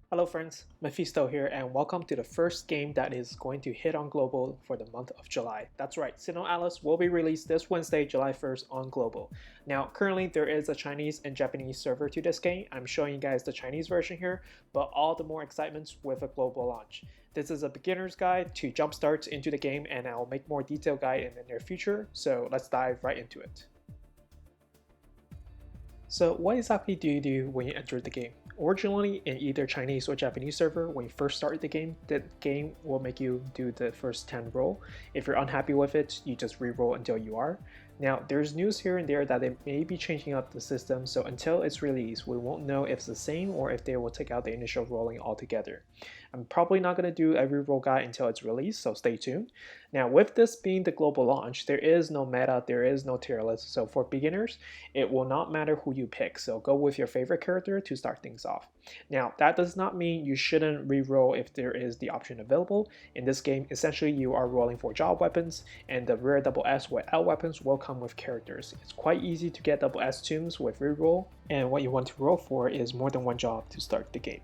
Hello friends, Mephisto here and welcome to the first game that is going to hit on global for the month of July. That's right, SINoALICE will be released this Wednesday, July 1st on global. Now currently there is a Chinese and Japanese server to this game. I'm showing you guys the Chinese version here, but all the more excitements with a global launch. This is a beginner's guide to jumpstart into the game and I'll make more detailed guide in the near future, so let's dive right into it. So what exactly do you do when you enter the game? Originally in either Chinese or Japanese server, when you first start the game will make you do the first 10 roll. If you're unhappy with it, you just re-roll until you are. Now there's news here and there that they may be changing up the system, so until it's released, we won't know if it's the same or if they will take out the initial rolling altogether. I'm probably not going to do a re-roll guide until it's released, so stay tuned. Now with this being the global launch, there is no meta, there is no tier list, so for beginners, it will not matter who you pick, so go with your favorite character to start things off. Now that does not mean you shouldn't re-roll if there is the option available. In this game, essentially you are rolling for job weapons, and the rare double S with L weapons will come with characters. It's quite easy to get double S tombs with re-roll, and what you want to roll for is more than one job to start the game.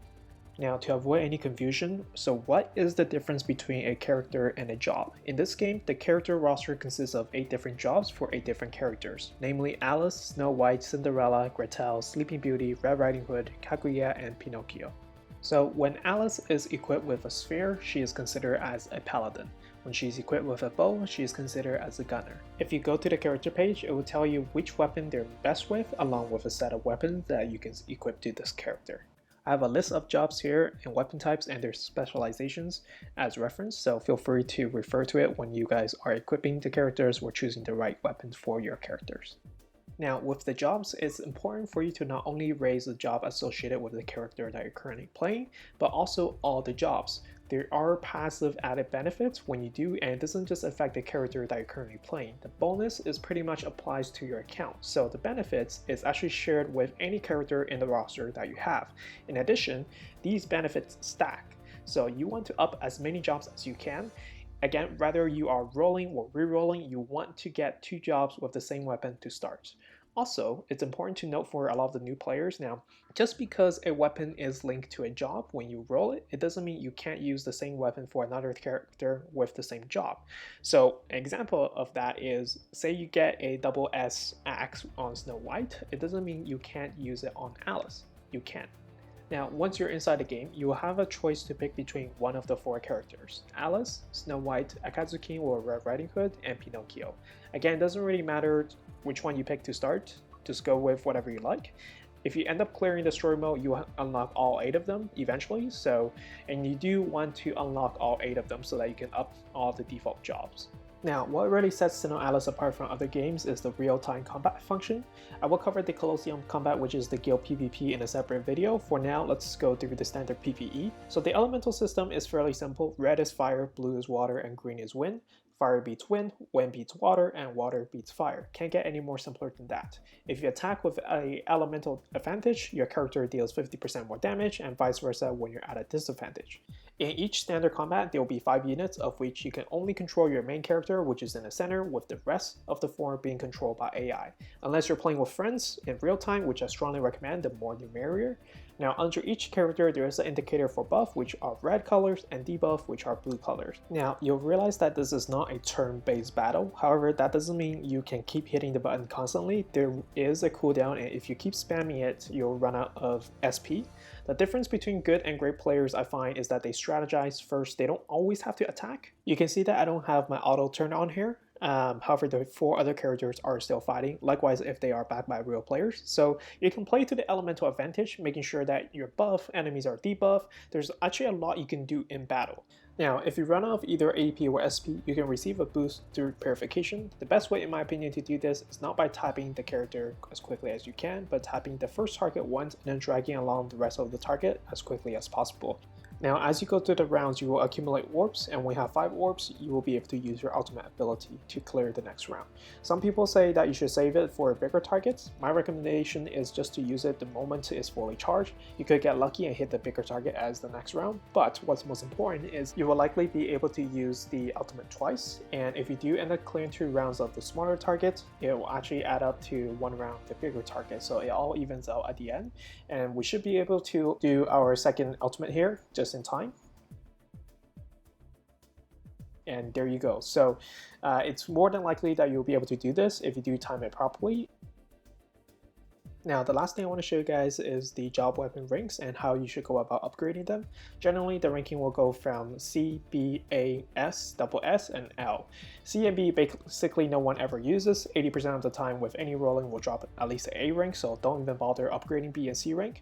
Now to avoid any confusion, so what is the difference between a character and a job? In this game, the character roster consists of 8 different jobs for 8 different characters, namely Alice, Snow White, Cinderella, Gretel, Sleeping Beauty, Red Riding Hood, Kaguya, and Pinocchio. So when Alice is equipped with a sphere, she is considered as a paladin. When she's equipped with a bow, she is considered as a gunner. If you go to the character page, it will tell you which weapon they're best with, along with a set of weapons that you can equip to this character. I have a list of jobs here and weapon types and their specializations as reference, so feel free to refer to it when you guys are equipping the characters or choosing the right weapons for your characters. Now with the jobs, it's important for you to not only raise the job associated with the character that you're currently playing, but also all the jobs. There are passive added benefits when you do, and it doesn't just affect the character that you're currently playing. The bonus is pretty much applies to your account, so the benefits is actually shared with any character in the roster that you have. In addition, these benefits stack, so you want to up as many jobs as you can. Again, whether you are rolling or re-rolling, you want to get 2 jobs with the same weapon to start. Also, it's important to note for a lot of the new players now, just because a weapon is linked to a job when you roll it, it doesn't mean you can't use the same weapon for another character with the same job. So an example of that is, say you get a double S axe on Snow White, it doesn't mean you can't use it on Alice. You can. Now, once you're inside the game, you will have a choice to pick between one of the 4 characters: Alice, Snow White, Akatsuki or Red Riding Hood, and Pinocchio. Again, it doesn't really matter which one you pick to start, just go with whatever you like. If you end up clearing the story mode, you will unlock all 8 of them eventually, and you do want to unlock all 8 of them so that you can up all the default jobs. Now, what really sets SINoALICE apart from other games is the real-time combat function. I will cover the Colosseum combat, which is the guild PvP, in a separate video. For now, let's go through the standard PvE. So the elemental system is fairly simple. Red is fire, blue is water, and green is wind. Fire beats wind beats water, and water beats fire. Can't get any more simpler than that. If you attack with an elemental advantage, your character deals 50% more damage, and vice versa when you're at a disadvantage. In each standard combat, there will be 5 units, of which you can only control your main character, which is in the center, with the rest of the 4 being controlled by AI. Unless you're playing with friends in real time, which I strongly recommend, the more the merrier. Now under each character, there is an indicator for buff, which are red colors, and debuff, which are blue colors. Now you'll realize that this is not a turn-based battle. However, that doesn't mean you can keep hitting the button constantly. There is a cooldown, and if you keep spamming it, you'll run out of SP. The difference between good and great players, I find, is that they strategize first. They don't always have to attack. You can see that I don't have my auto turned on here. However, the 4 other characters are still fighting, likewise if they are backed by real players. So you can play to the elemental advantage, making sure that your buff enemies are debuffed. There's actually a lot you can do in battle. Now, if you run out of either AP or SP, you can receive a boost through purification. The best way, in my opinion, to do this is not by tapping the character as quickly as you can, but tapping the first target once and then dragging along the rest of the target as quickly as possible. Now, as you go through the rounds, you will accumulate orbs, and when you have 5 orbs, you will be able to use your ultimate ability to clear the next round. Some people say that you should save it for bigger targets. My recommendation is just to use it the moment it's fully charged. You could get lucky and hit the bigger target as the next round, but what's most important is you will likely be able to use the ultimate twice, and if you do end up clearing 2 rounds of the smaller target, it will actually add up to 1 round of the bigger target, so it all evens out at the end, and we should be able to do our second ultimate here just in time. And there you go. So it's more than likely that you'll be able to do this if you do time it properly. Now, the last thing I want to show you guys is the job weapon ranks and how you should go about upgrading them. Generally, the ranking will go from C, B, A, S, double S, and L. C and B basically no one ever uses. 80% of the time with any rolling will drop at least an A rank, so don't even bother upgrading B and C rank.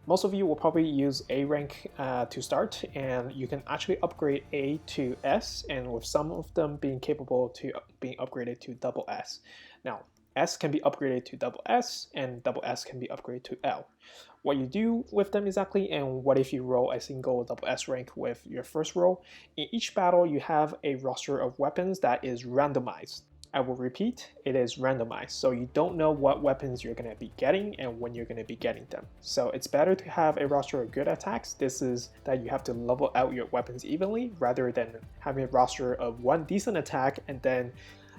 Most of you will probably use A rank to start, and you can actually upgrade A to S, and with some of them being capable to being upgraded to double S. Now, S can be upgraded to double S, and double S can be upgraded to L. What you do with them exactly, and what if you roll a single double S rank with your first roll. In each battle, you have a roster of weapons that is randomized. I will repeat, it is randomized, so you don't know what weapons you're going to be getting and when you're going to be getting them. So it's better to have a roster of good attacks. This is that you have to level out your weapons evenly, rather than having a roster of 1 decent attack and then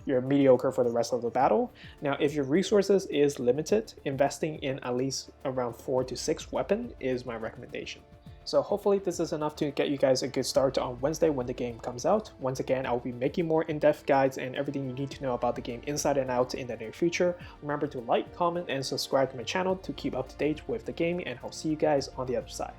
you're mediocre for the rest of the battle. Now, if your resources is limited, investing in at least around 4 to 6 weapons is my recommendation. So hopefully this is enough to get you guys a good start on Wednesday when the game comes out. Once again, I will be making more in-depth guides and everything you need to know about the game inside and out in the near future. Remember to like, comment, and subscribe to my channel to keep up to date with the game, and I'll see you guys on the other side.